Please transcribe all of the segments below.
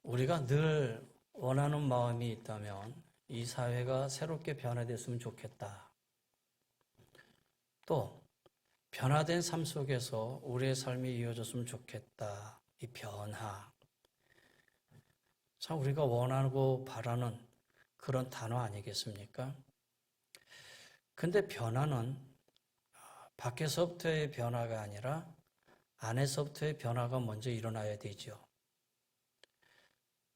우리가 늘 원하는 마음이 있다면 이 사회가 새롭게 변화됐으면 좋겠다. 또 변화된 삶 속에서 우리의 삶이 이어졌으면 좋겠다. 이 변화. 참 우리가 원하고 바라는 그런 단어 아니겠습니까? 근데 변화는 밖에서부터의 변화가 아니라 안에서부터의 변화가 먼저 일어나야 되죠.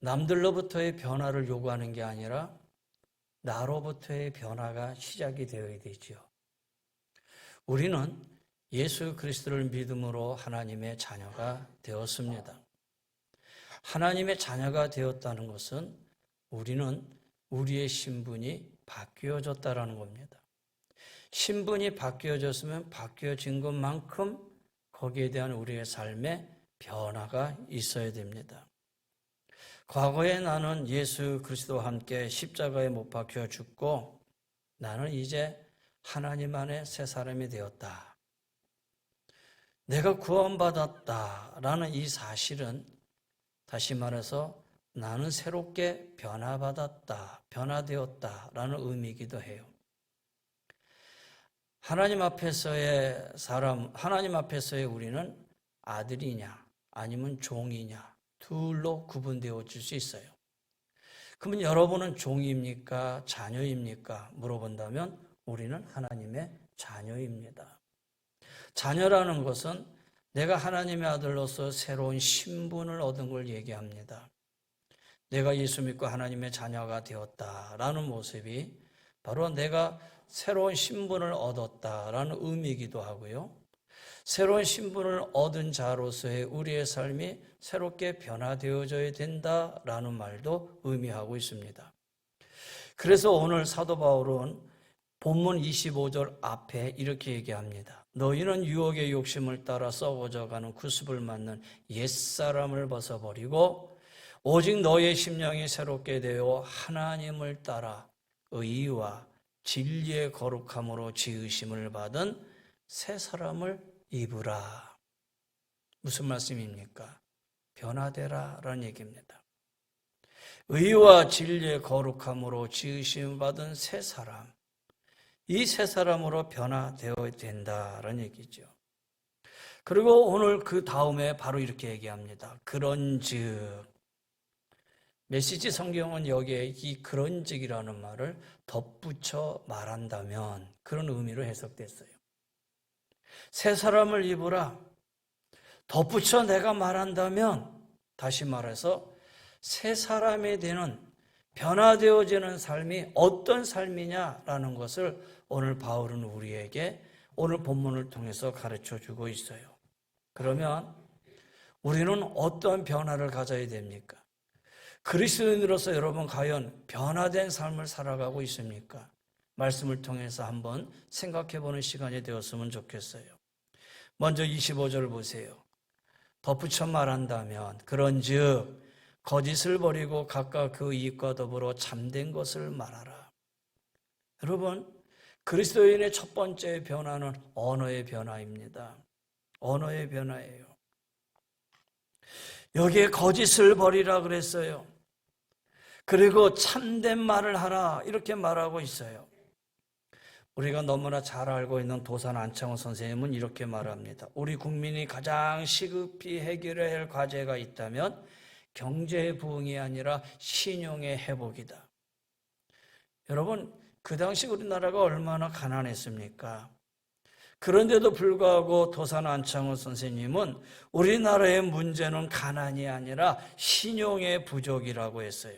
남들로부터의 변화를 요구하는 게 아니라 나로부터의 변화가 시작이 되어야 되죠. 우리는 예수 그리스도를 믿음으로 하나님의 자녀가 되었습니다. 하나님의 자녀가 되었다는 것은 우리는 우리의 신분이 바뀌어졌다는 겁니다. 신분이 바뀌어졌으면 바뀌어진 것만큼 거기에 대한 우리의 삶에 변화가 있어야 됩니다. 과거에 나는 예수 그리스도와 함께 십자가에 못 박혀 죽고 나는 이제 하나님 안에 새 사람이 되었다. 내가 구원받았다라는 이 사실은 다시 말해서 나는 새롭게 변화받았다, 변화되었다라는 의미이기도 해요. 하나님 앞에서의 사람, 하나님 앞에서의 우리는 아들이냐 아니면 종이냐 둘로 구분되어질 수 있어요. 그러면 여러분은 종입니까? 자녀입니까? 물어본다면 우리는 하나님의 자녀입니다. 자녀라는 것은 내가 하나님의 아들로서 새로운 신분을 얻은 걸 얘기합니다. 내가 예수 믿고 하나님의 자녀가 되었다라는 모습이 바로 내가 새로운 신분을 얻었다라는 의미이기도 하고요. 새로운 신분을 얻은 자로서의 우리의 삶이 새롭게 변화되어져야 된다라는 말도 의미하고 있습니다. 그래서 오늘 사도 바울은 본문 25절 앞에 이렇게 얘기합니다. 너희는 유혹의 욕심을 따라 썩어져가는 구습을 맞는 옛사람을 벗어버리고 오직 너의 심령이 새롭게 되어 하나님을 따라 의와 진리의 거룩함으로 지으심을 받은 새 사람을 입으라. 무슨 말씀입니까? 변화되라 라는 얘기입니다. 의와 진리의 거룩함으로 지으심을 받은 새 사람, 이 새 사람으로 변화되어야 된다라는 얘기죠. 그리고 오늘 그 다음에 바로 이렇게 얘기합니다. 그런즉, 메시지 성경은 여기에 이 그런즉이라는 말을 덧붙여 말한다면 그런 의미로 해석됐어요. 새 사람을 입으라. 덧붙여 내가 말한다면 다시 말해서 새 사람이 되는 변화되어지는 삶이 어떤 삶이냐라는 것을 오늘 바울은 우리에게 오늘 본문을 통해서 가르쳐 주고 있어요. 그러면 우리는 어떤 변화를 가져야 됩니까? 그리스도인으로서 여러분 과연 변화된 삶을 살아가고 있습니까? 말씀을 통해서 한번 생각해 보는 시간이 되었으면 좋겠어요. 먼저 25절 보세요. 덧붙여 말한다면 그런즉 거짓을 버리고 각각 그 이익과 더불어 참된 것을 말하라. 여러분, 그리스도인의 첫 번째 변화는 언어의 변화입니다. 언어의 변화예요. 여기에 거짓을 버리라 그랬어요. 그리고 참된 말을 하라 이렇게 말하고 있어요. 우리가 너무나 잘 알고 있는 도산 안창호 선생님은 이렇게 말합니다. 우리 국민이 가장 시급히 해결해야 할 과제가 있다면 경제 부흥이 아니라 신용의 회복이다. 여러분, 그 당시 우리나라가 얼마나 가난했습니까? 그런데도 불구하고 도산 안창호 선생님은 우리나라의 문제는 가난이 아니라 신용의 부족이라고 했어요.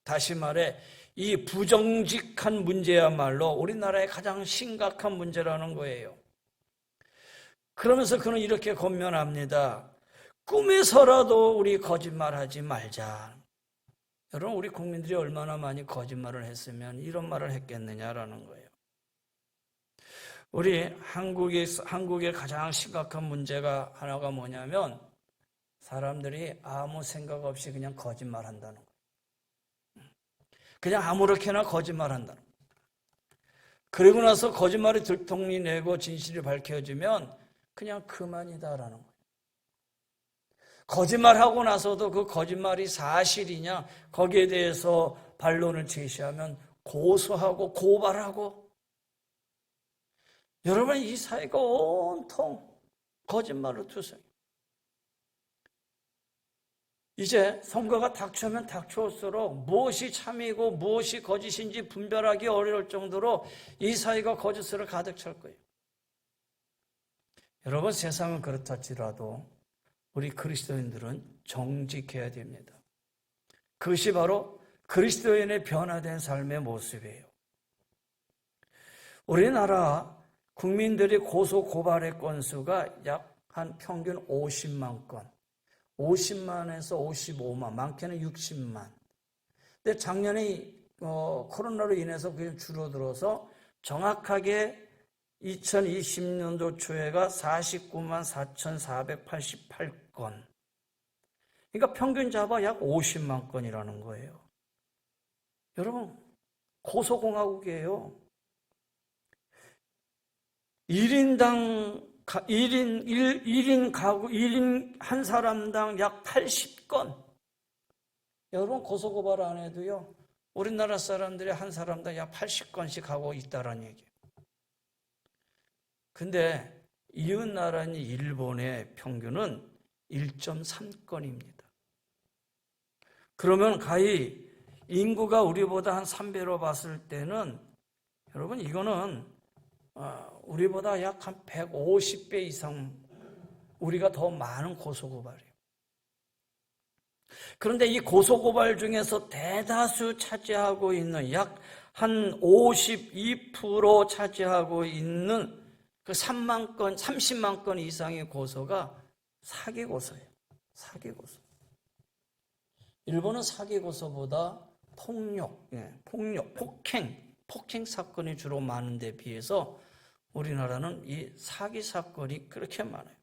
다시 말해 이 부정직한 문제야말로 우리나라의 가장 심각한 문제라는 거예요. 그러면서 그는 이렇게 권면합니다. 꿈에서라도 우리 거짓말하지 말자. 여러분, 우리 국민들이 얼마나 많이 거짓말을 했으면 이런 말을 했겠느냐라는 거예요. 우리 한국의 가장 심각한 문제가 하나가 뭐냐면 사람들이 아무 생각 없이 그냥 거짓말한다는 거예요. 그냥 아무렇게나 거짓말한다는 거예요. 그리고 나서 거짓말이 들통이 내고 진실이 밝혀지면 그냥 그만이다라는 거예요. 거짓말하고 나서도 그 거짓말이 사실이냐 거기에 대해서 반론을 제시하면 고소하고 고발하고. 여러분, 이 사회가 온통 거짓말로 투성이. 이제 선거가 닥쳐오면 닥쳐올수록 무엇이 참이고 무엇이 거짓인지 분별하기 어려울 정도로 이 사회가 거짓으로 가득 찰 거예요. 여러분, 세상은 그렇다지라도 우리 그리스도인들은 정직해야 됩니다. 그것이 바로 그리스도인의 변화된 삶의 모습이에요. 우리나라 국민들이 고소 고발의 건수가 약 한 평균 50만 건, 50만에서 55만, 많게는 60만. 근데 작년에 코로나로 인해서 그게 줄어들어서 정확하게 2020년도 초에가 49만 4,488건. 그러니까 평균 잡아 약 50만 건이라는 거예요. 여러분, 고소공화국이에요. 1인 가구, 1인 한 사람당 약 80건. 여러분, 고소고발 안 해도요, 우리나라 사람들이 한 사람당 약 80건씩 하고 있다는 얘기예요. 근데 이웃나라인 일본의 평균은 1.3건입니다. 그러면 가히 인구가 우리보다 한 3배로 봤을 때는 여러분, 이거는 우리보다 약 한 150배 이상 우리가 더 많은 고소고발이에요. 그런데 이 고소고발 중에서 대다수 차지하고 있는 약 한 52% 차지하고 있는 그 3만 건, 30만 건 이상의 고소가 사기 고소예요. 사기 고소. 일본은 사기 고소보다 폭력, 폭행 사건이 주로 많은 데 비해서 우리나라는 이 사기 사건이 그렇게 많아요.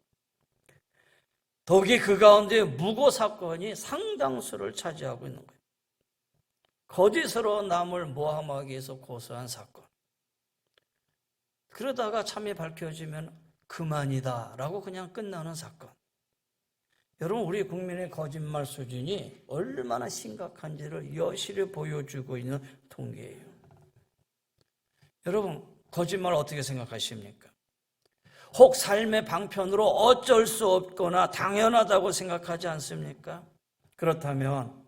더욱이 그 가운데 무고 사건이 상당수를 차지하고 있는 거예요. 거짓으로 남을 모함하기 위해서 고소한 사건. 그러다가 참이 밝혀지면 그만이다라고 그냥 끝나는 사건. 여러분, 우리 국민의 거짓말 수준이 얼마나 심각한지를 여실히 보여주고 있는 통계예요. 여러분, 거짓말 어떻게 생각하십니까? 혹 삶의 방편으로 어쩔 수 없거나 당연하다고 생각하지 않습니까? 그렇다면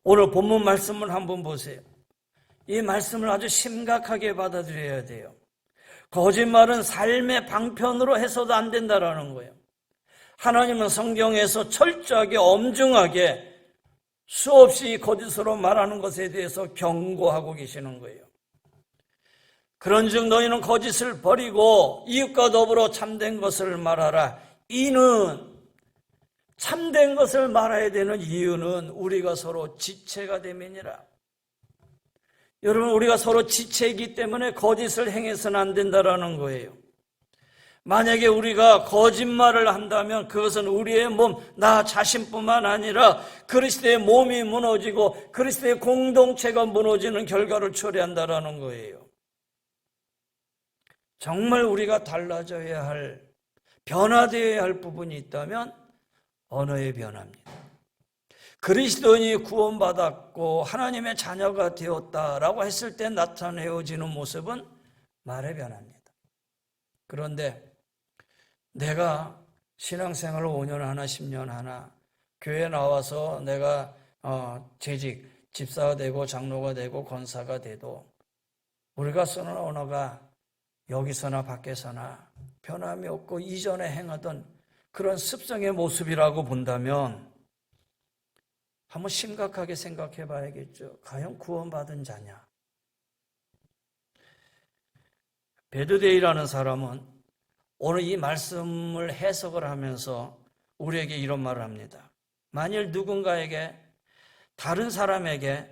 오늘 본문 말씀을 한번 보세요. 이 말씀을 아주 심각하게 받아들여야 돼요. 거짓말은 삶의 방편으로 해서도 안 된다라는 거예요. 하나님은 성경에서 철저하게 엄중하게 수없이 거짓으로 말하는 것에 대해서 경고하고 계시는 거예요. 그런즉 너희는 거짓을 버리고 이웃과 더불어 참된 것을 말하라. 이는 참된 것을 말해야 되는 이유는 우리가 서로 지체가 됨이니라. 여러분, 우리가 서로 지체이기 때문에 거짓을 행해서는 안 된다라는 거예요. 만약에 우리가 거짓말을 한다면 그것은 우리의 몸, 나 자신뿐만 아니라 그리스도의 몸이 무너지고 그리스도의 공동체가 무너지는 결과를 초래한다라는 거예요. 정말 우리가 달라져야 할, 변화되어야 할 부분이 있다면 언어의 변화입니다. 그리스도인이 구원받았고 하나님의 자녀가 되었다라고 했을 때 나타내어지는 모습은 말의 변화입니다. 그런데 내가 신앙생활을 5년 하나 10년 하나 교회 나와서 내가 재직, 집사가 되고 장로가 되고 권사가 돼도 우리가 쓰는 언어가 여기서나 밖에서나 변함이 없고 이전에 행하던 그런 습성의 모습이라고 본다면 한번 심각하게 생각해 봐야겠죠. 과연 구원받은 자냐? 베드데이라는 사람은 오늘 이 말씀을 해석을 하면서 우리에게 이런 말을 합니다. 만일 누군가에게, 다른 사람에게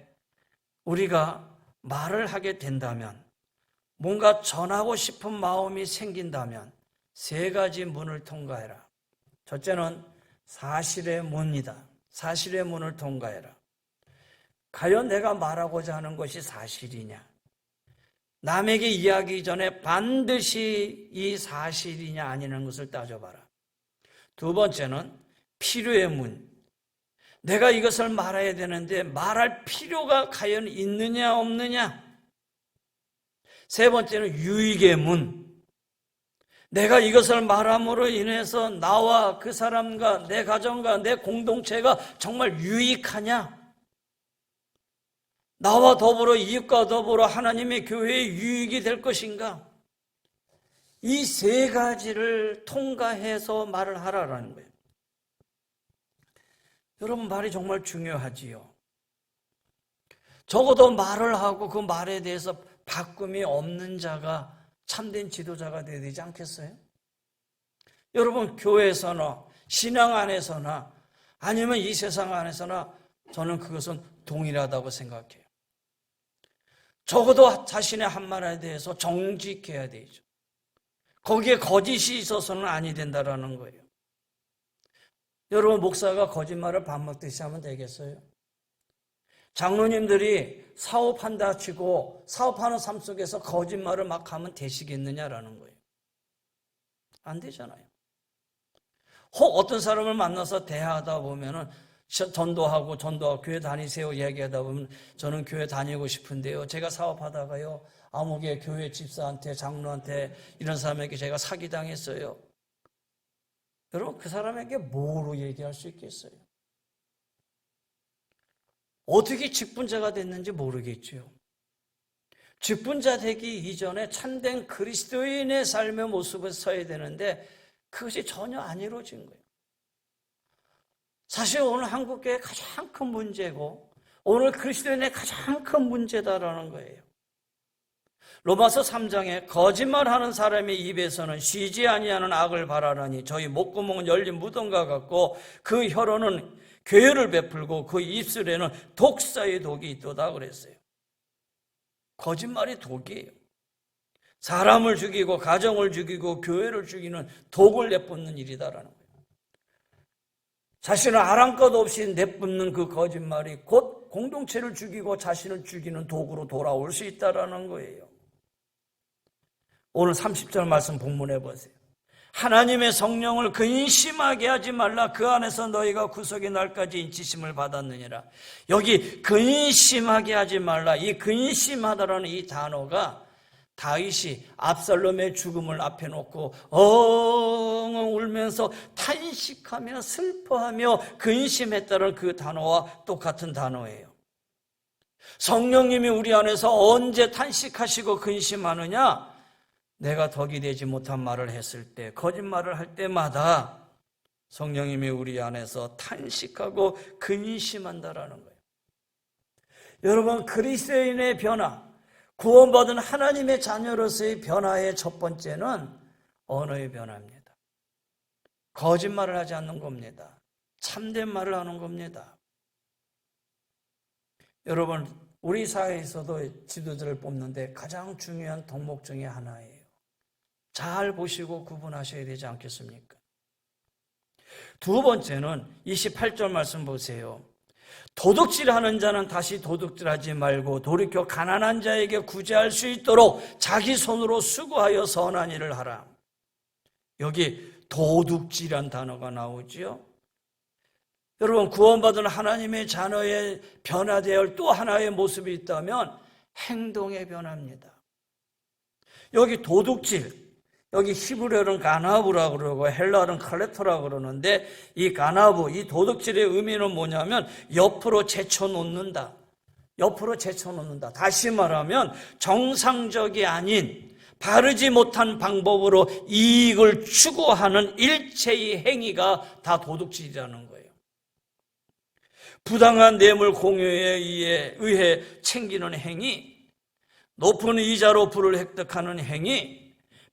우리가 말을 하게 된다면, 뭔가 전하고 싶은 마음이 생긴다면 3가지 문을 통과해라. 첫째는 사실의 문이다. 사실의 문을 통과해라. 과연 내가 말하고자 하는 것이 사실이냐? 남에게 이야기하기 전에 반드시 이 사실이냐 아니냐는 것을 따져봐라. 두 번째는 필요의 문. 내가 이것을 말해야 되는데 말할 필요가 과연 있느냐 없느냐. 세 번째는 유익의 문. 내가 이것을 말함으로 인해서 나와 그 사람과 내 가정과 내 공동체가 정말 유익하냐? 나와 더불어 이웃과 더불어 하나님의 교회에 유익이 될 것인가? 이 세 가지를 통과해서 말을 하라라는 거예요. 여러분, 말이 정말 중요하지요. 적어도 말을 하고 그 말에 대해서 바꿈이 없는 자가 참된 지도자가 되어야 되지 않겠어요? 여러분, 교회에서나 신앙 안에서나 아니면 이 세상 안에서나 저는 그것은 동일하다고 생각해요. 적어도 자신의 한 말에 대해서 정직해야 되죠. 거기에 거짓이 있어서는 아니 된다라는 거예요. 여러분, 목사가 거짓말을 밥 먹듯이 하면 되겠어요? 장로님들이 사업한다 치고 사업하는 삶 속에서 거짓말을 막 하면 되시겠느냐라는 거예요. 안 되잖아요. 혹 어떤 사람을 만나서 대화하다 보면은 전도하고 교회 다니세요 이야기하다 보면 저는 교회 다니고 싶은데요. 제가 사업하다가요. 아무개 교회 집사한테 장로한테 이런 사람에게 제가 사기당했어요. 여러분, 그 사람에게 뭐로 얘기할 수 있겠어요? 어떻게 직분자가 됐는지 모르겠죠. 직분자 되기 이전에 참된 그리스도인의 삶의 모습을 서야 되는데 그것이 전혀 안 이루어진 거예요. 사실 오늘 한국교회의 가장 큰 문제고 오늘 그리스도인의 가장 큰 문제다라는 거예요. 로마서 3장에 거짓말하는 사람의 입에서는 쉬지 아니하는 악을 발하나니 저희 목구멍은 열린 무덤과 같고 그 혀로는 괴를 베풀고 그 입술에는 독사의 독이 있도다 그랬어요. 거짓말이 독이에요. 사람을 죽이고 가정을 죽이고 교회를 죽이는 독을 내뿜는 일이다라는 거예요. 자신을 아랑것 없이 내뿜는 그 거짓말이 곧 공동체를 죽이고 자신을 죽이는 독으로 돌아올 수 있다라는 거예요. 오늘 30절 말씀 본문해 보세요. 하나님의 성령을 근심하게 하지 말라. 그 안에서 너희가 구속의 날까지 인치심을 받았느니라. 여기 근심하게 하지 말라. 이 근심하다라는 이 단어가 다윗이 압살롬의 죽음을 앞에 놓고 엉엉 울면서 탄식하며 슬퍼하며 근심했다는 그 단어와 똑같은 단어예요. 성령님이 우리 안에서 언제 탄식하시고 근심하느냐? 내가 덕이 되지 못한 말을 했을 때, 거짓말을 할 때마다 성령님이 우리 안에서 탄식하고 근심한다라는 거예요. 여러분, 그리스도인의 변화, 구원받은 하나님의 자녀로서의 변화의 첫 번째는 언어의 변화입니다. 거짓말을 하지 않는 겁니다. 참된 말을 하는 겁니다. 여러분, 우리 사회에서도 지도자를 뽑는데 가장 중요한 덕목 중에 하나예요. 잘 보시고 구분하셔야 되지 않겠습니까? 두 번째는 28절 말씀 보세요. 도둑질하는 자는 다시 도둑질하지 말고 돌이켜 가난한 자에게 구제할 수 있도록 자기 손으로 수고하여 선한 일을 하라. 여기 도둑질이란 단어가 나오지요. 여러분, 구원받은 하나님의 자녀의 변화되어야 할 또 하나의 모습이 있다면 행동의 변화입니다. 여기 도둑질, 여기 히브리어는 가나브라고 그러고 헬라어는 칼레토라고 그러는데 이 가나브, 이 도둑질의 의미는 뭐냐면 옆으로 제쳐놓는다. 옆으로 제쳐놓는다. 다시 말하면 정상적이 아닌 바르지 못한 방법으로 이익을 추구하는 일체의 행위가 다 도둑질이라는 거예요. 부당한 뇌물 공유에 의해 챙기는 행위, 높은 이자로 부를 획득하는 행위,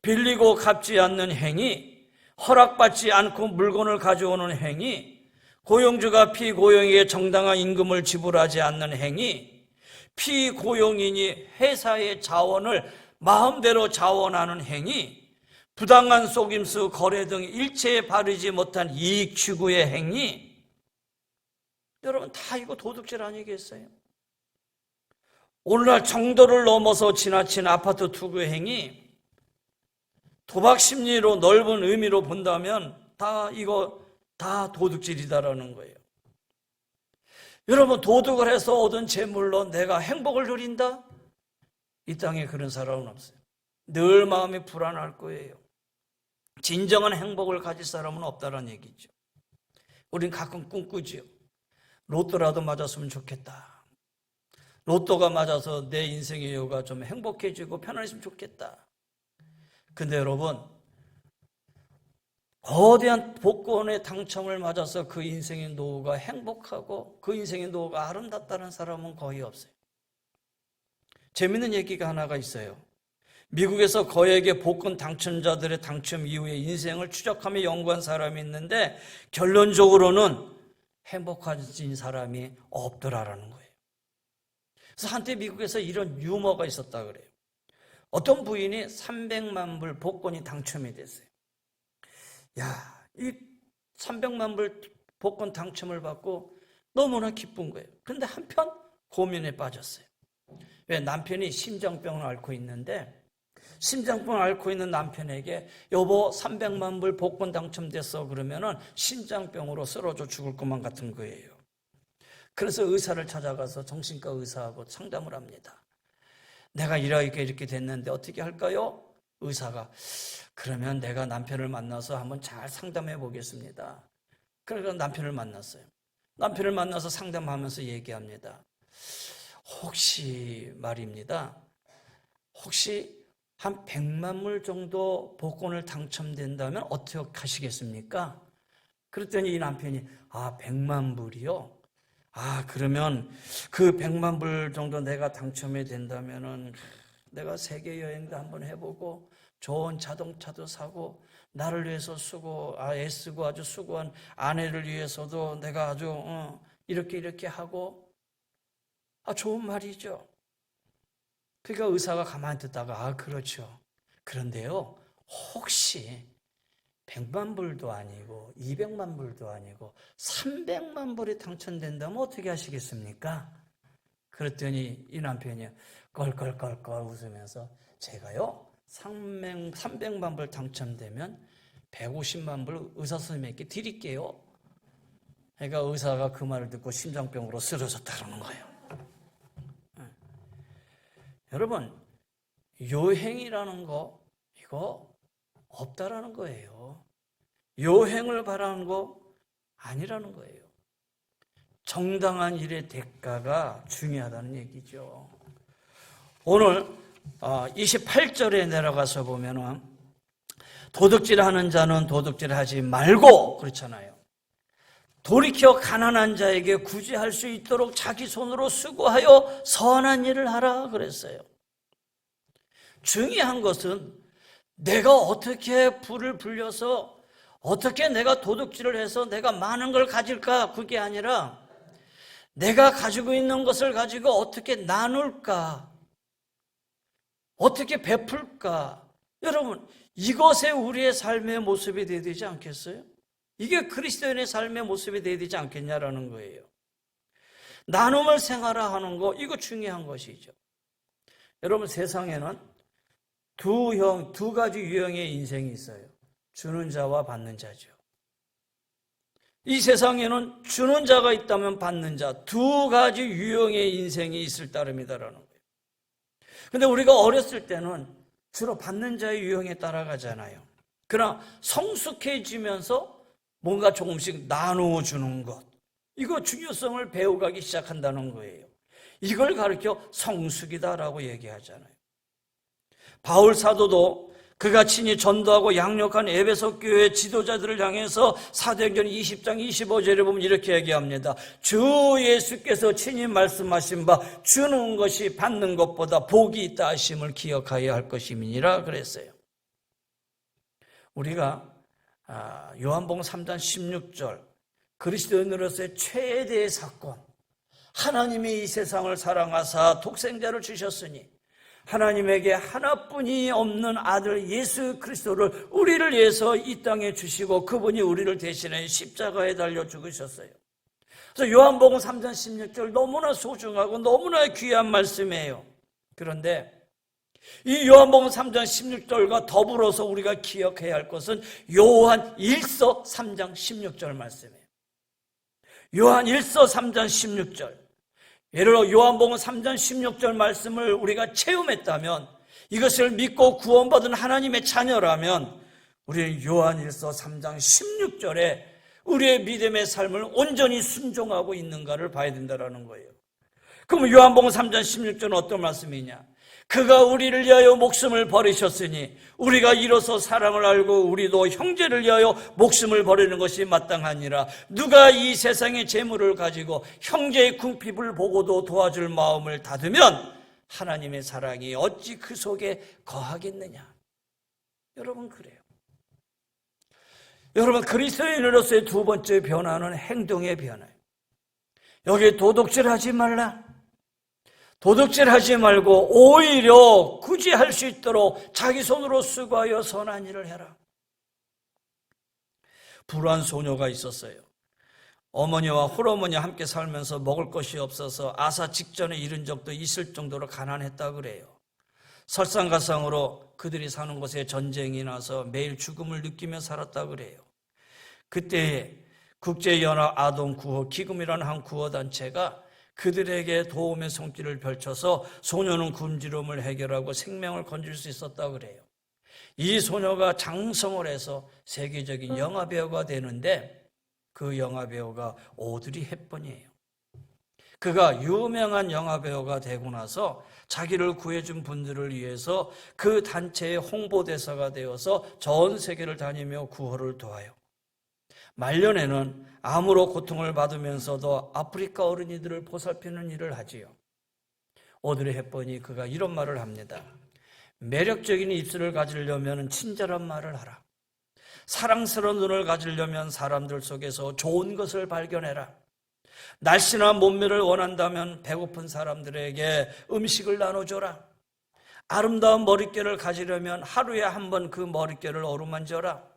빌리고 갚지 않는 행위, 허락받지 않고 물건을 가져오는 행위, 고용주가 피고용에게 정당한 임금을 지불하지 않는 행위, 피고용인이 회사의 자원을 마음대로 자원하는 행위, 부당한 속임수, 거래 등 일체에 바르지 못한 이익 추구의 행위. 여러분, 다 이거 도둑질 아니겠어요? 오늘날 정도를 넘어서 지나친 아파트 투기 행위, 도박 심리로 넓은 의미로 본다면 다 이거 다 도둑질이다라는 거예요. 여러분, 도둑을 해서 얻은 재물로 내가 행복을 누린다? 이 땅에 그런 사람은 없어요. 늘 마음이 불안할 거예요. 진정한 행복을 가질 사람은 없다는 얘기죠. 우린 가끔 꿈꾸지요. 로또라도 맞았으면 좋겠다. 로또가 맞아서 내 인생의 여유가 좀 행복해지고 편안해지면 좋겠다. 근데 여러분, 거대한 복권의 당첨을 맞아서 그 인생의 노후가 행복하고 그 인생의 노후가 아름답다는 사람은 거의 없어요. 재밌는 얘기가 하나가 있어요. 미국에서 거액의 복권 당첨자들의 당첨 이후에 인생을 추적하며 연구한 사람이 있는데 결론적으로는 행복해진 사람이 없더라라는 거예요. 그래서 한때 미국에서 이런 유머가 있었다 그래요. 어떤 부인이 300만 불 복권이 당첨이 됐어요. 야, 이 300만 불 복권 당첨을 받고 너무나 기쁜 거예요. 그런데 한편 고민에 빠졌어요. 왜? 남편이 심장병을 앓고 있는데 심장병을 앓고 있는 남편에게 여보 300만 불 복권 당첨됐어 그러면은 심장병으로 쓰러져 죽을 것만 같은 거예요. 그래서 의사를 찾아가서 정신과 의사하고 상담을 합니다. 내가 이렇게 됐는데 어떻게 할까요? 의사가 그러면 내가 남편을 만나서 한번 잘 상담해 보겠습니다. 그래서 남편을 만났어요. 남편을 만나서 상담하면서 얘기합니다. 혹시 말입니다. 혹시 한 100만 불 정도 복권을 당첨된다면 어떻게 하시겠습니까? 그랬더니 이 남편이 100만 불이요? 그러면 그 100만 불 정도 내가 당첨이 된다면은 내가 세계 여행도 한번 해보고 좋은 자동차도 사고 나를 위해서 애쓰고 아주 수고한 아내를 위해서도 내가 아주 이렇게 하고 좋은 말이죠. 그러니까 의사가 가만히 듣다가 그렇죠. 그런데요, 혹시 100만 불도 아니고 200만 불도 아니고 300만 불이 당첨된다면 어떻게 하시겠습니까? 그랬더니 이 남편이 껄껄껄껄 웃으면서 제가요 300만 불 당첨되면 150만 불 의사 선생님에게 드릴게요. 그러니까 의사가 그 말을 듣고 심장병으로 쓰러졌다는 거예요. 여러분, 요행이라는 거 이거 없다라는 거예요. 요행을 바라는 거 아니라는 거예요. 정당한 일의 대가가 중요하다는 얘기죠. 오늘 28절에 내려가서 보면은 도둑질하는 자는 도둑질하지 말고 그렇잖아요. 돌이켜 가난한 자에게 구제할 수 있도록 자기 손으로 수고하여 선한 일을 하라 그랬어요. 중요한 것은 내가 어떻게 불을 불려서 어떻게 내가 도둑질을 해서 내가 많은 걸 가질까 그게 아니라 내가 가지고 있는 것을 가지고 어떻게 나눌까 어떻게 베풀까 여러분 이것에 우리의 삶의 모습이 되어야 되지 않겠어요? 이게 그리스도인의 삶의 모습이 되어야 되지 않겠냐라는 거예요. 나눔을 생활화하는 거 이거 중요한 것이죠. 여러분 세상에는 두 가지 유형의 인생이 있어요. 주는 자와 받는 자죠. 이 세상에는 주는 자가 있다면 받는 자 두 가지 유형의 인생이 있을 따름이다라는 거예요. 근데 우리가 어렸을 때는 주로 받는 자의 유형에 따라가잖아요. 그러나 성숙해지면서 뭔가 조금씩 나누어 주는 것 이거 중요성을 배워가기 시작한다는 거예요. 이걸 가르쳐 성숙이다라고 얘기하잖아요. 바울 사도도 그가 친히 전도하고 양육한 에베소 교회 지도자들을 향해서 사도행전 20장 25절에 보면 이렇게 얘기합니다. 주 예수께서 친히 말씀하신 바 주는 것이 받는 것보다 복이 있다 하심을 기억하여야 할 것임이니라 그랬어요. 우리가 요한복음 3장 16절 그리스도인으로서의 최대의 사건 하나님이 이 세상을 사랑하사 독생자를 주셨으니 하나님에게 하나뿐이 없는 아들 예수 그리스도를 우리를 위해서 이 땅에 주시고 그분이 우리를 대신해 십자가에 달려 죽으셨어요. 그래서 요한복음 3장 16절 너무나 소중하고 너무나 귀한 말씀이에요. 그런데 이 요한복음 3장 16절과 더불어서 우리가 기억해야 할 것은 요한 1서 3장 16절 말씀이에요. 요한 1서 3장 16절. 예를 들어 요한복음 3장 16절 말씀을 우리가 체험했다면, 이것을 믿고 구원받은 하나님의 자녀라면 우리는 요한 1서 3장 16절에 우리의 믿음의 삶을 온전히 순종하고 있는가를 봐야 된다는 거예요. 그럼 요한복음 3장 16절은 어떤 말씀이냐? 그가 우리를 위하여 목숨을 버리셨으니 우리가 이로써 사랑을 알고 우리도 형제를 위하여 목숨을 버리는 것이 마땅하니라. 누가 이 세상의 재물을 가지고 형제의 궁핍을 보고도 도와줄 마음을 닫으면 하나님의 사랑이 어찌 그 속에 거하겠느냐. 여러분, 그래요. 여러분, 그리스도인으로서의 두 번째 변화는 행동의 변화예요. 여기 도둑질하지 말라. 도둑질하지 말고 오히려 굳이 할 수 있도록 자기 손으로 수고하여 선한 일을 해라. 불우한 소녀가 있었어요. 어머니와 홀어머니와 함께 살면서 먹을 것이 없어서 아사 직전에 이른 적도 있을 정도로 가난했다 그래요. 설상가상으로 그들이 사는 곳에 전쟁이 나서 매일 죽음을 느끼며 살았다 그래요. 그때 국제연합 아동구호 기금이라는 한 구호단체가 그들에게 도움의 손길을 펼쳐서 소녀는 굶주림을 해결하고 생명을 건질 수 있었다 그래요. 이 소녀가 장성을 해서 세계적인 영화배우가 되는데 그 영화배우가 오드리 헵번이에요. 그가 유명한 영화배우가 되고 나서 자기를 구해준 분들을 위해서 그 단체의 홍보대사가 되어서 전 세계를 다니며 구호를 도와요. 말년에는 암으로 고통을 받으면서도 아프리카 어린이들을 보살피는 일을 하지요. 오드리 헵번이 그가 이런 말을 합니다. 매력적인 입술을 가지려면 친절한 말을 하라. 사랑스러운 눈을 가지려면 사람들 속에서 좋은 것을 발견해라. 날씬한 몸매를 원한다면 배고픈 사람들에게 음식을 나눠줘라. 아름다운 머릿결을 가지려면 하루에 한 번 그 머릿결을 어루만져라.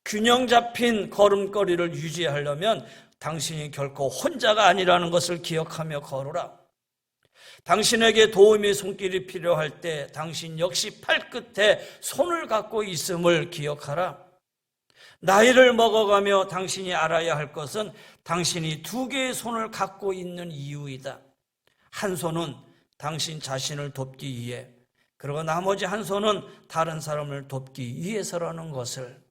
균형 잡힌 걸음걸이를 유지하려면 당신이 결코 혼자가 아니라는 것을 기억하며 걸어라. 당신에게 도움의 손길이 필요할 때 당신 역시 팔끝에 손을 갖고 있음을 기억하라. 나이를 먹어가며 당신이 알아야 할 것은 당신이 두 개의 손을 갖고 있는 이유이다. 한 손은 당신 자신을 돕기 위해, 그리고 나머지 한 손은 다른 사람을 돕기 위해서라는 것을.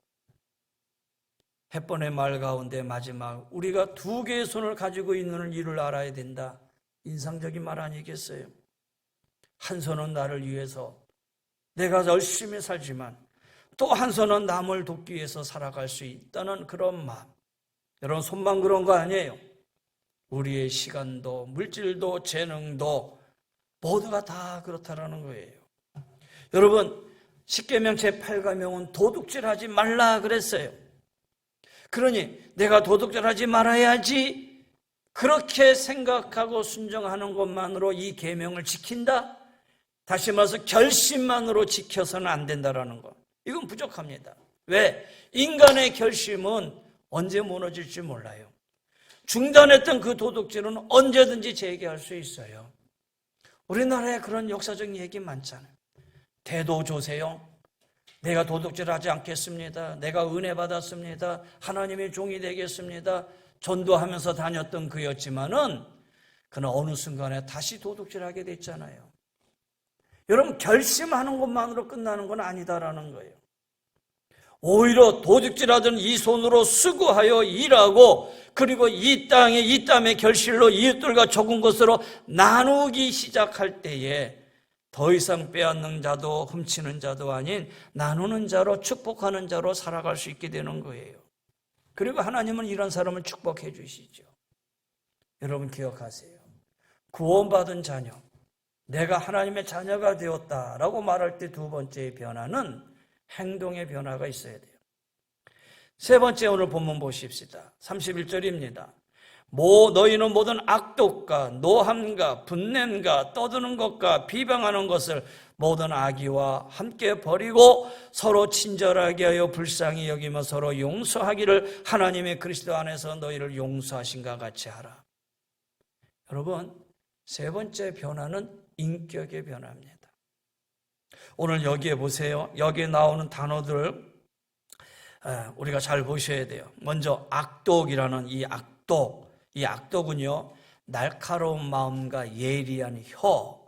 헵번의 말 가운데 마지막, 우리가 두 개의 손을 가지고 있는 이유를 알아야 된다. 인상적인 말 아니겠어요? 한 손은 나를 위해서 내가 열심히 살지만 또 한 손은 남을 돕기 위해서 살아갈 수 있다는 그런 마음. 여러분, 손만 그런 거 아니에요. 우리의 시간도 물질도 재능도 모두가 다 그렇다라는 거예요. 여러분, 십계명 제8계명은 도둑질하지 말라 그랬어요. 그러니 내가 도둑질하지 말아야지, 그렇게 생각하고 순종하는 것만으로 이 계명을 지킨다? 다시 말해서 결심만으로 지켜서는 안 된다라는 것. 이건 부족합니다. 왜? 인간의 결심은 언제 무너질지 몰라요. 중단했던 그 도둑질은 언제든지 재개할 수 있어요. 우리나라에 그런 역사적인 얘기 많잖아요. 대도조세요. 내가 도둑질하지 않겠습니다. 내가 은혜 받았습니다. 하나님의 종이 되겠습니다. 전도하면서 다녔던 그였지만은 그는 어느 순간에 다시 도둑질하게 됐잖아요. 여러분, 결심하는 것만으로 끝나는 건 아니다라는 거예요. 오히려 도둑질하던 이 손으로 수고하여 일하고, 그리고 이 땀의 결실로 이웃들과 적은 것으로 나누기 시작할 때에 더 이상 빼앗는 자도 훔치는 자도 아닌 나누는 자로, 축복하는 자로 살아갈 수 있게 되는 거예요. 그리고 하나님은 이런 사람을 축복해 주시죠. 여러분, 기억하세요. 구원받은 자녀, 내가 하나님의 자녀가 되었다라고 말할 때 두 번째 변화는 행동의 변화가 있어야 돼요. 세 번째, 오늘 본문 보십시다. 31절입니다. 너희는 모든 악독과 노함과 분냄과 떠드는 것과 비방하는 것을 모든 악의와 함께 버리고 서로 친절하게 하여 불쌍히 여기며 서로 용서하기를 하나님의 그리스도 안에서 너희를 용서하신가 같이 하라. 여러분, 세 번째 변화는 인격의 변화입니다. 오늘 여기에 보세요. 여기에 나오는 단어들 우리가 잘 보셔야 돼요. 먼저 악독이라는 이 악독은요, 날카로운 마음과 예리한 혀,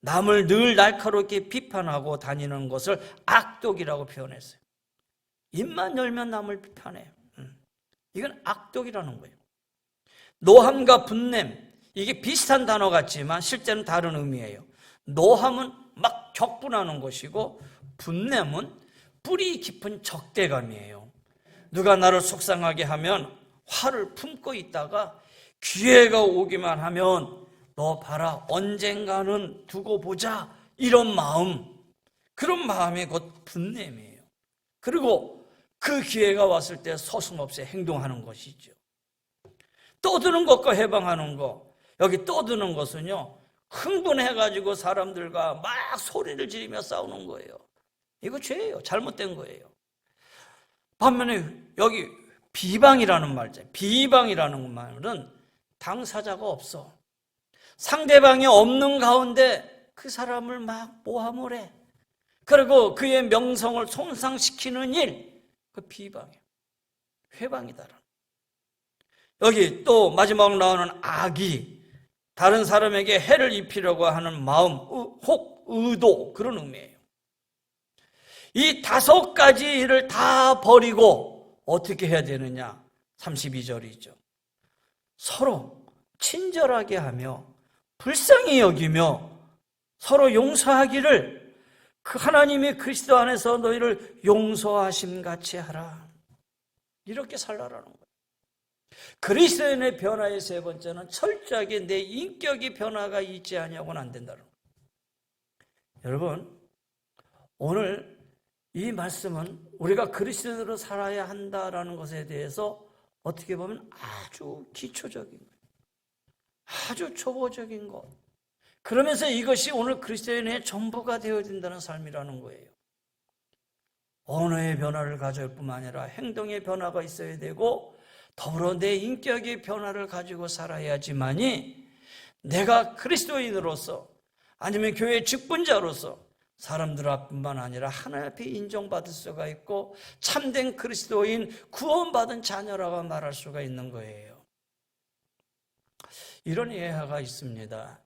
남을 늘 날카롭게 비판하고 다니는 것을 악독이라고 표현했어요. 입만 열면 남을 비판해요. 이건 악독이라는 거예요. 노함과 분냄, 이게 비슷한 단어 같지만 실제는 다른 의미예요. 노함은 막 격분하는 것이고 분냄은 뿌리 깊은 적대감이에요. 누가 나를 속상하게 하면 화를 품고 있다가 기회가 오기만 하면 너 봐라, 언젠가는 두고 보자, 이런 마음, 그런 마음이 곧 분냄이에요. 그리고 그 기회가 왔을 때 서슴없이 행동하는 것이죠. 떠드는 것과 해방하는 것, 여기 떠드는 것은요, 흥분해가지고 사람들과 막 소리를 지르며 싸우는 거예요. 이거 죄예요. 잘못된 거예요. 반면에 여기 비방이라는 말이죠. 비방이라는 말은 당사자가 없어. 상대방이 없는 가운데 그 사람을 막 모함을 해. 그리고 그의 명성을 손상시키는 일, 그 비방이에요. 회방이다. 여기 또 마지막 나오는 악이 다른 사람에게 해를 입히려고 하는 마음, 혹 의도, 그런 의미예요. 이 5가지를 다 버리고 어떻게 해야 되느냐? 32절이죠. 서로 친절하게 하며 불쌍히 여기며 서로 용서하기를 그 하나님의 그리스도 안에서 너희를 용서하심 같이 하라. 이렇게 살라라는 거예요. 그리스도인의 변화의 세 번째는 철저하게 내 인격의 변화가 있지 아니하고는 안 된다는 거예요. 여러분, 오늘 이 말씀은 우리가 그리스도로 살아야 한다라는 것에 대해서 어떻게 보면 아주 기초적인 거예요. 아주 초보적인 것. 그러면서 이것이 오늘 그리스도인의 전부가 되어야 된다는 삶이라는 거예요. 언어의 변화를 가져올 뿐만 아니라 행동의 변화가 있어야 되고 더불어 내 인격의 변화를 가지고 살아야지만이 내가 그리스도인으로서 아니면 교회 직분자로서 사람들 앞뿐만 아니라 하나님 앞에 인정받을 수가 있고 참된 그리스도인, 구원받은 자녀라고 말할 수가 있는 거예요. 이런 예화가 있습니다.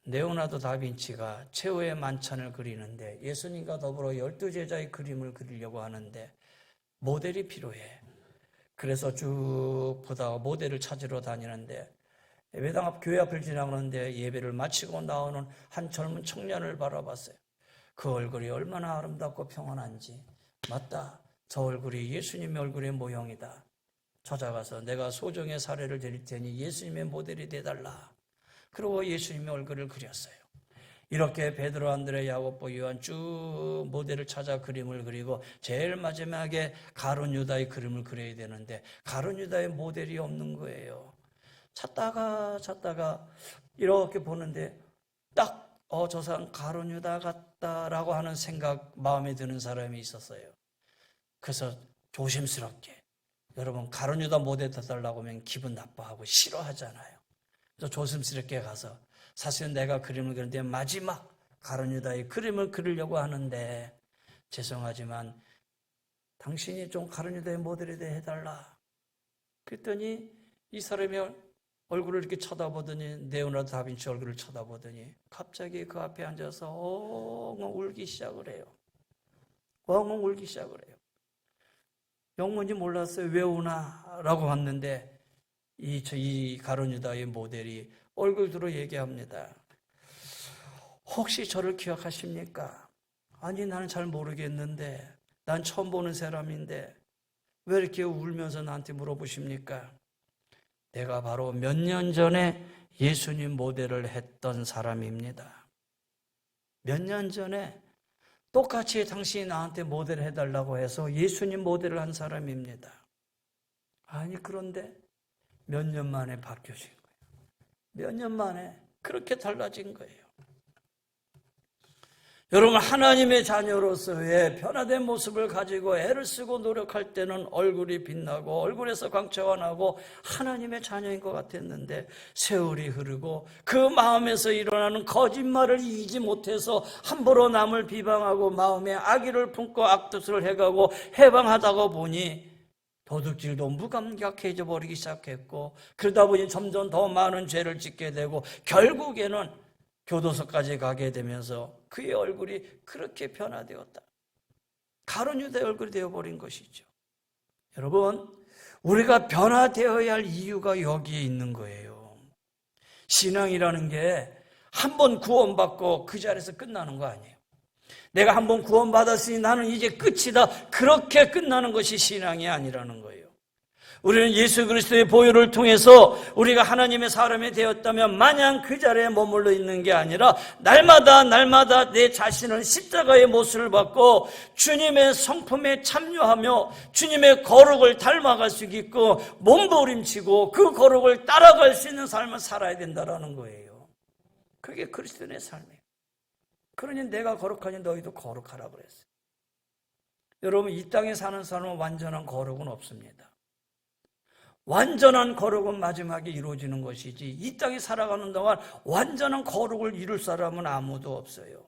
레오나르도 다빈치가 최후의 만찬을 그리는데 예수님과 더불어 12제자의 그림을 그리려고 하는데 모델이 필요해. 그래서 쭉 보다가 모델을 찾으러 다니는데 예배당 앞 교회 앞을 지나가는데 예배를 마치고 나오는 한 젊은 청년을 바라봤어요. 그 얼굴이 얼마나 아름답고 평안한지. 맞다, 저 얼굴이 예수님의 얼굴의 모형이다. 찾아가서 내가 소정의 사례를 드릴 테니 예수님의 모델이 돼달라. 그리고 예수님의 얼굴을 그렸어요. 이렇게 베드로, 안드레, 야고보, 요한 쭉 모델을 찾아 그림을 그리고 제일 마지막에 가룟 유다의 그림을 그려야 되는데 가룟 유다의 모델이 없는 거예요. 찾다가 이렇게 보는데 딱 저 사람 가룟 유다 같다라고 하는 생각 마음에 드는 사람이 있었어요. 그래서 조심스럽게, 여러분 가룟 유다 모델 해달라고 하면 기분 나빠하고 싫어하잖아요. 그래서 조심스럽게 가서 사실은 내가 그림을 그리는데 마지막 가룟 유다의 그림을 그리려고 하는데 죄송하지만 당신이 좀 가룟 유다의 모델이 돼 해달라. 그랬더니 이 사람이 얼굴을 이렇게 쳐다보더니 레오나르도 다빈치 얼굴을 쳐다보더니 갑자기 그 앞에 앉아서 엉엉 울기 시작을 해요. 엉엉 울기 시작을 해요. 영문이 몰랐어요. 왜 우나? 라고 왔는데 이 가룟 유다의 모델이 얼굴 들어 얘기합니다. 혹시 저를 기억하십니까? 아니, 나는 잘 모르겠는데, 난 처음 보는 사람인데 왜 이렇게 울면서 나한테 물어보십니까? 내가 바로 몇 년 전에 예수님 모델을 했던 사람입니다. 몇 년 전에 똑같이 당신이 나한테 모델 해달라고 해서 예수님 모델을 한 사람입니다. 아니, 그런데 몇 년 만에 바뀌어진 거예요. 몇 년 만에 그렇게 달라진 거예요. 여러분, 하나님의 자녀로서의 변화된 모습을 가지고 애를 쓰고 노력할 때는 얼굴이 빛나고 얼굴에서 광채가 나고 하나님의 자녀인 것 같았는데, 세월이 흐르고 그 마음에서 일어나는 거짓말을 이기지 못해서 함부로 남을 비방하고 마음에 악의를 품고 악뜻을 해가고 해방하다가 보니 도둑질도 무감각해져 버리기 시작했고, 그러다 보니 점점 더 많은 죄를 짓게 되고 결국에는 교도소까지 가게 되면서 그의 얼굴이 그렇게 변화되었다. 가룟 유다의 얼굴이 되어버린 것이죠. 여러분, 우리가 변화되어야 할 이유가 여기에 있는 거예요. 신앙이라는 게 한 번 구원받고 그 자리에서 끝나는 거 아니에요. 내가 한 번 구원받았으니 나는 이제 끝이다, 그렇게 끝나는 것이 신앙이 아니라는 거예요. 우리는 예수 그리스도의 보혈을 통해서 우리가 하나님의 사람이 되었다면 마냥 그 자리에 머물러 있는 게 아니라 날마다 내 자신을 십자가의 모습을 받고 주님의 성품에 참여하며 주님의 거룩을 닮아갈 수 있고 몸부림치고 그 거룩을 따라갈 수 있는 삶을 살아야 된다는 거예요. 그게 그리스도인의 삶이에요. 그러니 내가 거룩하니 너희도 거룩하라 그랬어요. 여러분, 이 땅에 사는 사람은 완전한 거룩은 없습니다. 완전한 거룩은 마지막에 이루어지는 것이지, 이 땅에 살아가는 동안 완전한 거룩을 이룰 사람은 아무도 없어요.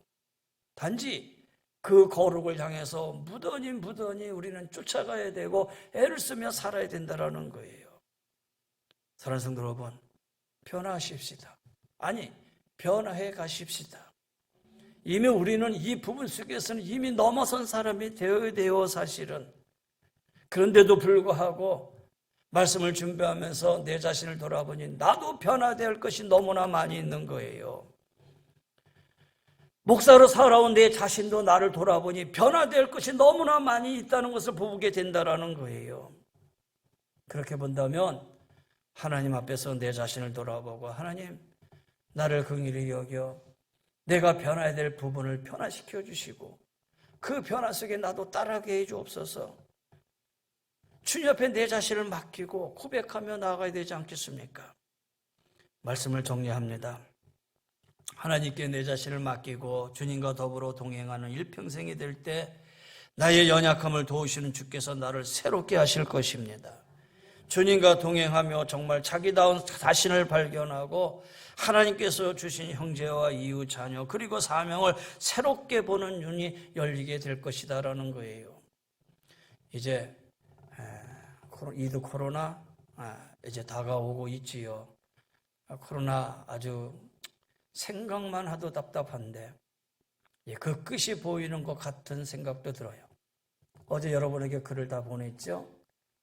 단지 그 거룩을 향해서 무던히 우리는 쫓아가야 되고 애를 쓰며 살아야 된다는 거예요. 사랑하는 성도 여러분, 변화하십시다. 아니, 변화해 가십시다. 이미 우리는 이 부분 속에서는 이미 넘어선 사람이 되어야 돼요, 사실은. 그런데도 불구하고 말씀을 준비하면서 내 자신을 돌아보니 나도 변화되어야 할 것이 너무나 많이 있는 거예요. 목사로 살아온 내 자신도 나를 돌아보니 변화되어야 할 것이 너무나 많이 있다는 것을 보게 된다는 거예요. 그렇게 본다면 하나님 앞에서 내 자신을 돌아보고, 하나님, 나를 긍휼히 여겨 내가 변화해야 될 부분을 변화시켜 주시고 그 변화 속에 나도 따라가게 해 주옵소서. 주님 앞에 내 자신을 맡기고 고백하며 나아가야 되지 않겠습니까? 말씀을 정리합니다. 하나님께 내 자신을 맡기고 주님과 더불어 동행하는 일평생이 될 때 나의 연약함을 도우시는 주께서 나를 새롭게 하실 것입니다. 주님과 동행하며 정말 자기다운 자신을 발견하고 하나님께서 주신 형제와 이웃, 자녀, 그리고 사명을 새롭게 보는 눈이 열리게 될 것이다라는 거예요. 이제 이도 코로나 이제 다가오고 있지요. 코로나 아주 생각만 해도 답답한데 그 끝이 보이는 것 같은 생각도 들어요. 어제 여러분에게 글을 다 보냈죠.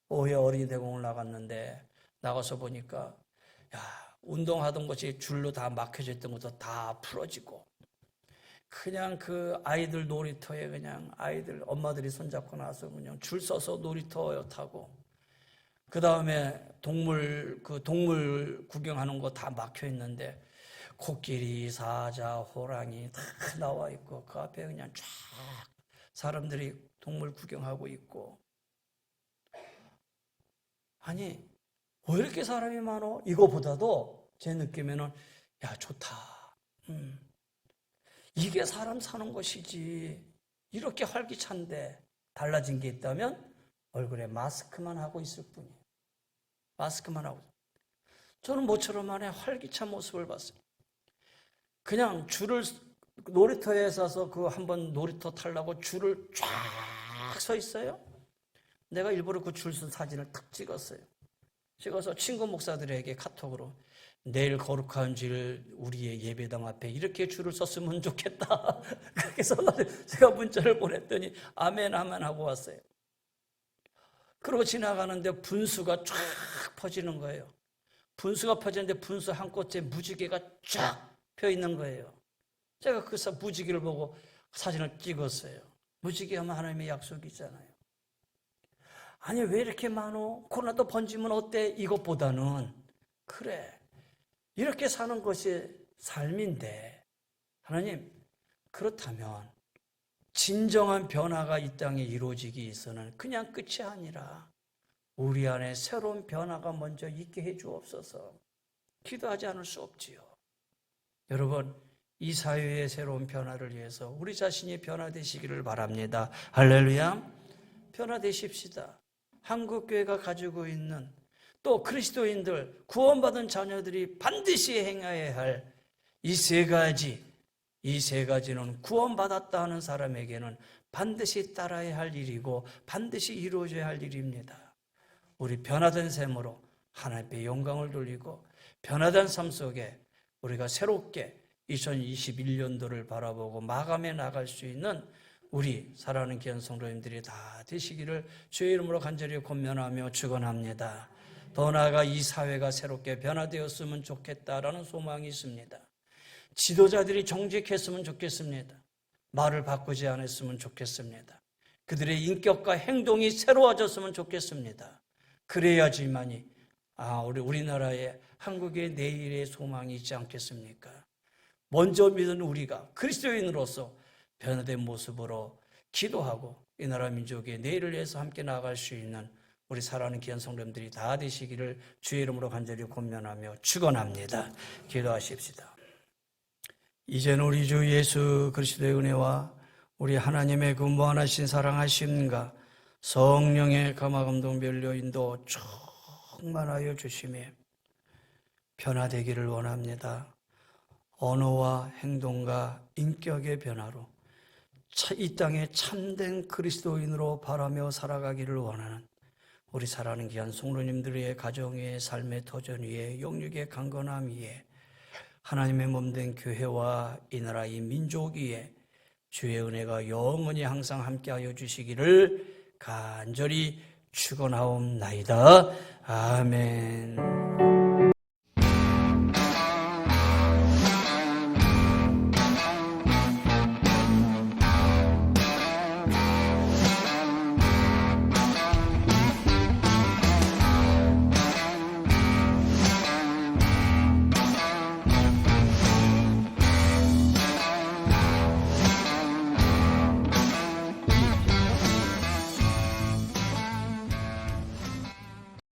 오후에 어린이 대공을 나갔는데 나가서 보니까 운동하던 것이 줄로 다 막혀져 있던 것도 다 풀어지고, 그냥 그 아이들 놀이터에 그냥 아이들 엄마들이 손잡고 나서 그냥 줄 서서 놀이터 타고, 그 다음에 동물 구경하는 거 다 막혀 있는데 코끼리, 사자, 호랑이 다 나와 있고 그 앞에 그냥 쫙 사람들이 동물 구경하고 있고. 아니, 왜 이렇게 사람이 많어? 이거보다도 제 느낌에는 좋다. 이게 사람 사는 것이지. 이렇게 활기찬데 달라진 게 있다면 얼굴에 마스크만 하고 있을 뿐이에요. 마스크만 하고. 저는 모처럼 만에 활기찬 모습을 봤어요. 그냥 줄을 놀이터에 서서 한번 놀이터 타려고 줄을 쫙 서 있어요. 내가 일부러 그 줄 선 사진을 탁 찍었어요. 찍어서 친구 목사들에게 카톡으로 내일 거룩한 줄 우리의 예배당 앞에 이렇게 줄을 섰으면 좋겠다. 그렇게 써가지고 제가 문자를 보냈더니 아멘 하고 왔어요. 그러고 지나가는데 분수가 쫙 퍼지는 거예요. 분수가 퍼지는데 분수 한 꽃에 무지개가 쫙 펴 있는 거예요. 제가 그 무지개를 보고 사진을 찍었어요. 무지개 하면 하나님의 약속이잖아요. 아니, 왜 이렇게 많어? 코로나도 번지면 어때? 이것보다는 그래, 이렇게 사는 것이 삶인데, 하나님, 그렇다면 진정한 변화가 이 땅에 이루어지기 위해서는 그냥 끝이 아니라 우리 안에 새로운 변화가 먼저 있게 해 주옵소서. 기도하지 않을 수 없지요. 여러분, 이 사회의 새로운 변화를 위해서 우리 자신이 변화되시기를 바랍니다. 할렐루야. 변화되십시다. 한국교회가 가지고 있는 또 그리스도인들 구원받은 자녀들이 반드시 행해야 할 이 세 가지는 구원받았다 하는 사람에게는 반드시 따라야 할 일이고 반드시 이루어져야 할 일입니다. 우리 변화된 셈으로 하나님께 영광을 돌리고 변화된 삶 속에 우리가 새롭게 2021년도를 바라보고 마감해 나갈 수 있는 우리 사랑하는 귀한 성도님들이 다 되시기를 주의 이름으로 간절히 권면하며 축원합니다. 더 나아가 이 사회가 새롭게 변화되었으면 좋겠다라는 소망이 있습니다. 지도자들이 정직했으면 좋겠습니다. 말을 바꾸지 않았으면 좋겠습니다. 그들의 인격과 행동이 새로워졌으면 좋겠습니다. 그래야지만이 우리나라의 한국의 내일의 소망이 있지 않겠습니까? 먼저 믿은 우리가 그리스도인으로서 변화된 모습으로 기도하고 이 나라 민족의 내일을 위해서 함께 나아갈 수 있는 우리 사랑하는 귀한 성도님들이 다 되시기를 주의 이름으로 간절히 권면하며 축원합니다. 기도하십시다. 이제는 우리 주 예수 그리스도의 은혜와 우리 하나님의 그 무한하신 사랑하심과 성령의 감화감동 변료 인도 충만하여 주시며 변화되기를 원합니다. 언어와 행동과 인격의 변화로 이 땅에 참된 그리스도인으로 바라며 살아가기를 원하는 우리 사랑하는 귀한 성도님들의 가정 위에 삶의 터전 위에 영육의 강건함 위에 하나님의 몸된 교회와 이 나라 이 민족 위에 주의 은혜가 영원히 항상 함께하여 주시기를 간절히 축원하옵나이다. 아멘.